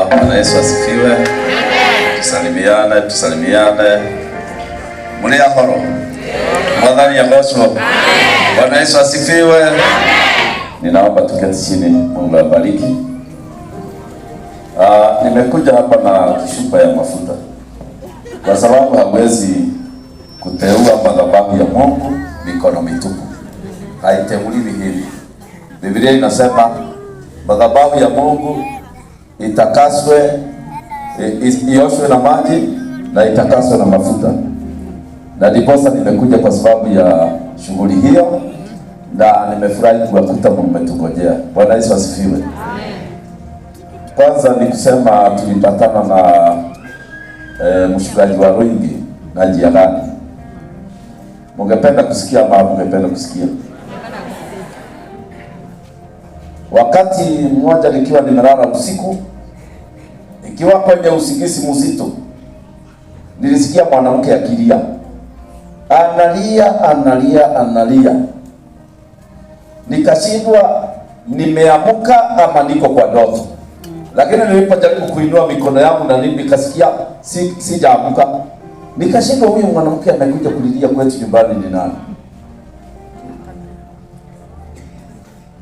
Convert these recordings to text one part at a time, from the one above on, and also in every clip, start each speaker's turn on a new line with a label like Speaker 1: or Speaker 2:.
Speaker 1: Bwana Yesu asifiwe. Tusalimiane. Muli ahoro. Mwadhani ya Bosho. Bwana Yesu asifiwe. Ninaomba tuketi chini, Mungu abariki. Nimekuja hapa na chupa ya mafuta kwa sababu hawezi kuteua madhabahu ya Mungu mikono mitupu. Haiteuliwi hivi. Biblia inasema madhabahu ya Mungu itakaswe, ioshwe na maji na itakaswe na mafuta. Na ndiposa nimekuja kwa sababu ya shughuli hiyo, na nimefurahi kuwakuta mmetungojea. Bwana Yesu asifiwe. Amen. Kwanza ni kusema tulipatana na mchungaji wa Rwingi na jirani. Mungependa kusikia ama mungependa kusikia? Wakati mmoja nikiwa nimelala usiku, nikiwa kwenye usingizi mzito, nilisikia mwanamke akilia. Analia. Nikashindwa nimeamuka ama niko kwa ndoto. Lakini nilipojaribu kuinua mikono yangu na nikasikia sijaamuka. Nikashindwa huyu mwanamke amekuja kulilia kwetu nyumbani ni nani?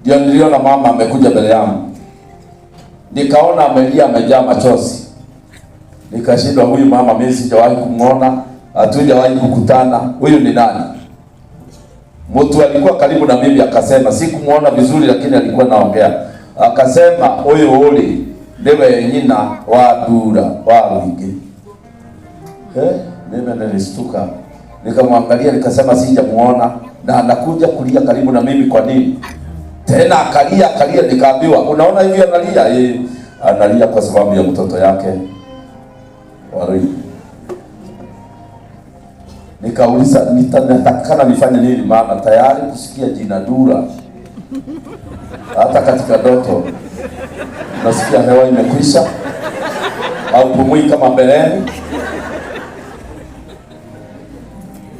Speaker 1: Ndio niliona mama amekuja mbele yangu. Nikaona amelia, amejaa machozi. Nikashindwa huyu mama mimi sijawahi kumuona, hatujawahi kukutana. Huyu ni nani? Mtu alikuwa karibu na mimi akasema, sikumuona vizuri lakini alikuwa naongea. Akasema huyu uli ndiwe nyina wa Dura wa Rwingi. Mimi nilishtuka. Nikamwangalia nikasema sijamuona na anakuja kulia karibu na mimi kwa nini? Tena akalia nikaambiwa, unaona hivi analia? Analia kwa sababu ya mtoto yake wa Rwingi. Nikauliza nitatakana nifanye nini, maana tayari kusikia jina Dura hata katika ndoto nasikia hewa imekwisha au pumui kama mbeleni.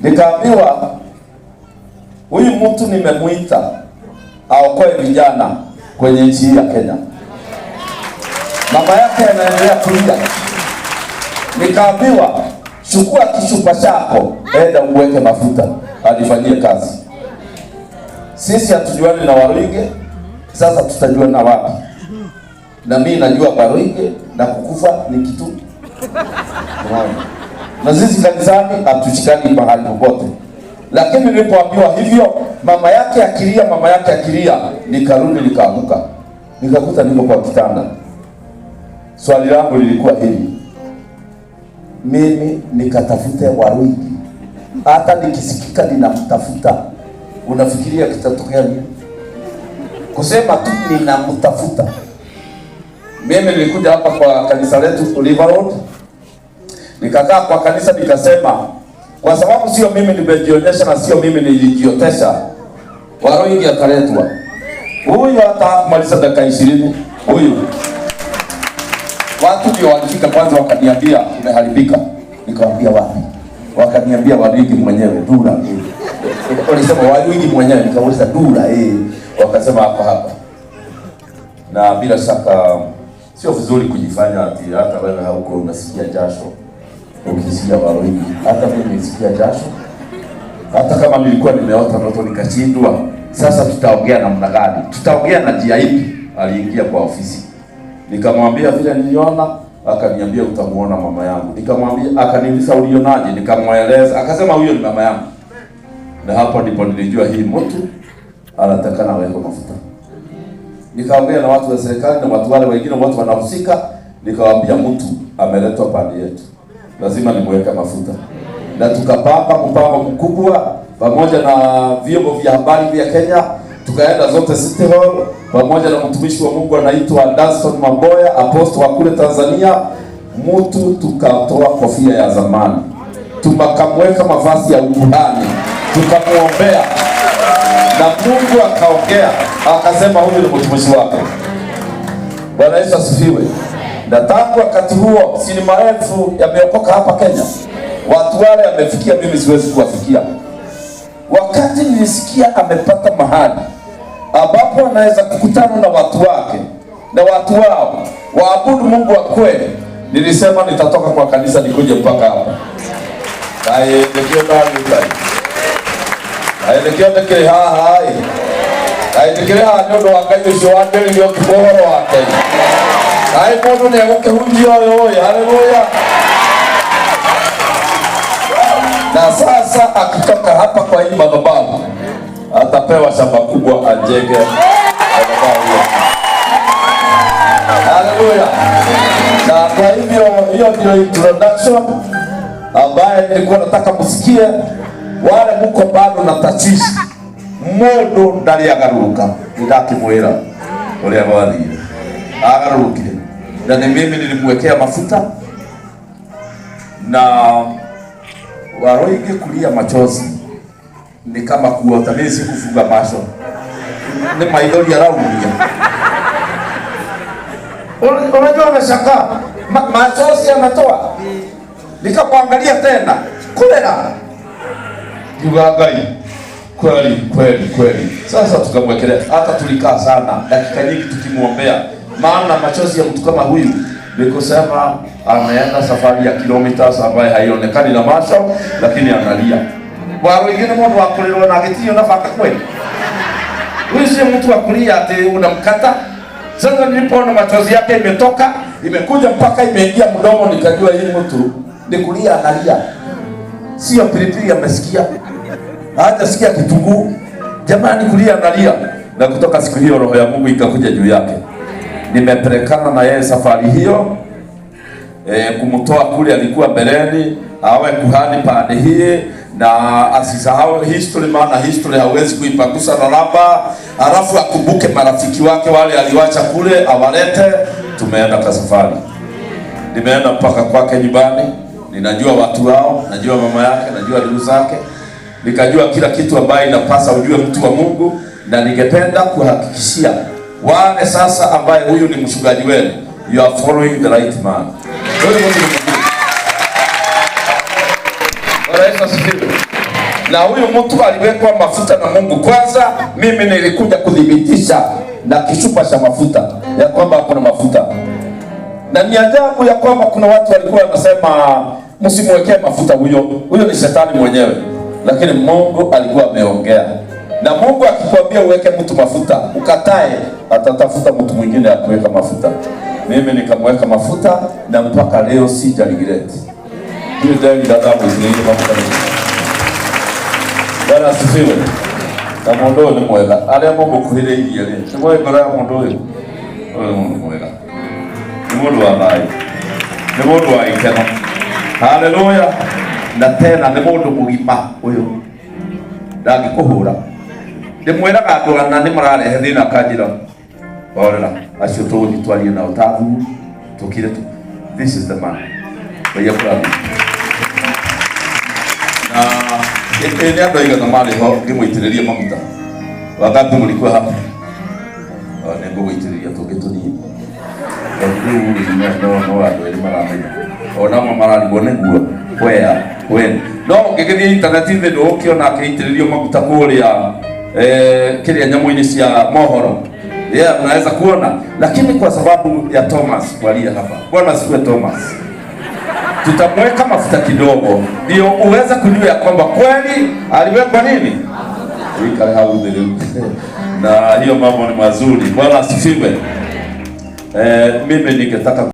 Speaker 1: Nikaambiwa huyu mtu nimemuita aokoe vijana kwenye nchi ya Kenya. Mama yake anaendelea kulia. Nikaambiwa chukua kichupa chako, enda uweke mafuta, alifanyie kazi. Sisi hatujuani na Warwingi, sasa tutajua na wapi? Na mimi najua Warwingi na kukufa ni kitu. Na sisi kanisani hatushikani mahali popote. Lakini nilipoambiwa hivyo, mama yake akilia, nikarudi nikaamuka. Nikakuta niko kwa kitanda. Swali langu lilikuwa hili. Mimi nikatafute Warwingi. Hata nikisikika ninamtafuta, unafikiria kitatokea nini? Kusema tu ninamtafuta. Mimi nilikuja hapa kwa kanisa letu Oliver Road. Nikakaa kwa kanisa nikasema, kwa sababu sio mimi nimejionyesha na sio mimi nilijiotesha, Warwingi ataletwa. Huyu hata maliza dakika 20. Huyu watu ndio walifika kwanza wakaniambia umeharibika. Nikamwambia wapi? Wakaniambia Warwingi mwenyewe Dura. Walisema Warwingi mwenyewe, nikauliza Dura wakasema hapa. Na bila shaka sio vizuri kujifanya ati hata wewe hauko unasikia jasho ukisikia Warwingi. Hata mimi nisikia jasho. Hata kama nilikuwa nimeota ndoto nikashindwa. Sasa tutaongea namna gani? Tutaongea na njia ipi? Aliingia kwa ofisi. Nikamwambia vile niliona, akaniambia utamuona mama yangu. Nikamwambia, akaniuliza ulionaje? Nikamweleza, akasema huyo ni mama yangu. Na hapo ndipo nilijua hii mtu anatakana aweke mafuta. Nikaongea na watu wa serikali na watu wale wengine watu wanahusika, nikawaambia mtu ameletwa pande yetu, lazima nimweke mafuta. Na tukapanga mpango mkubwa pamoja na vyombo vya habari vya Kenya. Tukaenda zote City Hall pamoja na mtumishi wa Mungu anaitwa Danson Mamboya, apostle wa kule Tanzania. Mtu tukatoa kofia ya zamani, tumakamweka mavazi ya ukuhani, tukamuombea na Mungu akaongea, akasema huyu ni mtumishi wake. Bwana Yesu asifiwe. Na tangu wakati huo si maelfu yameokoka hapa Kenya. Watu wale amefikia, mimi siwezi kuwafikia. Wakati nilisikia amepata mahali ambapo anaweza kukutana na watu wake na watu wao waabudu Mungu wa kweli. Nilisema nitatoka kwa kanisa nikuje mpaka hapa. Aendekea hai. Aendekea ndio wangaje sio wake ndio kiboro wake. Hai mundu ni agukehunjia oyo. Haleluya. Na sasa akitoka hapa kwa hii madhabahu atapewa shamba kubwa ajenge madhabahu. Haleluya. Na kwa hivyo hiyo ndio introduction ambaye nilikuwa nataka msikie. Wale mko bado na tatizo, mundu ndari agaruka ndakimwira uria wathire agaruke, na ni mimi nilimwekea mafuta na waroige kulia machozi ni kama kuota. Mimi sikufunga macho, ni maidori araumia. Unajua umeshaka machozi yanatoa, nikakuangalia tena kulera yugagai kweli. Sasa tukamwekelea, hata tulikaa sana dakika nyingi tukimwombea, maana machozi ya mtu kama huyu nikusema ameenda safari ya kilomita ambaye haionekani na macho, lakini analia. Wao wengine mmoja wa kulelewa na kitio nafaka kweli. Huyu si mtu wa kulia ati unamkata. Sasa nilipoona machozi yake imetoka, imekuja mpaka imeingia mdomo, nikajua hii mtu ni kulia analia. Sio pilipili amesikia. Hajasikia kitunguu. Jamani kulia analia. Na kutoka siku hiyo roho ya Mungu ikakuja juu yake. Nimepelekana na yeye safari hiyo, kumtoa kule alikuwa mbeleni, awe kuhani pande hii, na asisahau history, maana history hawezi kuipakusa na lamba. Alafu akumbuke marafiki wake wale aliwacha kule, awalete. Tumeenda kwa safari. Nimeenda mpaka kwake nyumbani, ninajua watu wao, najua mama yake, najua ndugu zake, nikajua kila kitu ambaye inapasa ujue mtu wa Mungu. Na ningependa kuhakikishia wale sasa ambaye huyu ni mchungaji wenu, you are following the right man. Na huyu mtu aliwekwa mafuta na Mungu. Kwanza mimi nilikuja kudhibitisha na kichupa cha mafuta ya kwamba kuna mafuta. Na ni ajabu ya kwamba kuna watu walikuwa wanasema msimwekee mafuta huyo ni shetani mwenyewe. Lakini Mungu alikuwa ameongea. Na Mungu akikwambia uweke mtu mafuta, ukatae, atatafuta mtu mwingine akuweka mafuta. Mimi nikamweka mafuta na mpaka leo sija regret. Hiyo ndio dadabu zile mafuta. Bwana asifiwe. Na mondo ni mwega. Ale Mungu kuhireirie le. Simoe bara mondo huyo. Ni mwega. Ni mundu wa thai. Ni mundu wa ikeno. Haleluya. Na tena ni mundu mugima huyo. Ndangikuhura. Ndimwiraga andu ana ni mararehe thina kanjira. Orera acio tugithitwarie na utabu tukire tu. This is the man. Baya kurabi. Na ni andu aiga na mali ho ngimwitiriria maguta. Wakati mlikuwa hapa. Ni ngwitiriria tugituni. No andu eri maramenya. Ona mararigwo niguo when no ngigithie internet-ini ndukiona akiitiririo maguta kuria kiria nyamu-ini cia mohoro. Unaweza kuona, lakini kwa sababu ya Thomas walia hapa. Bwana siku Thomas. Tutamweka mafuta kidogo ndio uweze kujua kwamba kweli aliwekwa nini? Wika haudhuru. Na hiyo mambo ni mazuri. Bwana asifiwe. Mimi ningetaka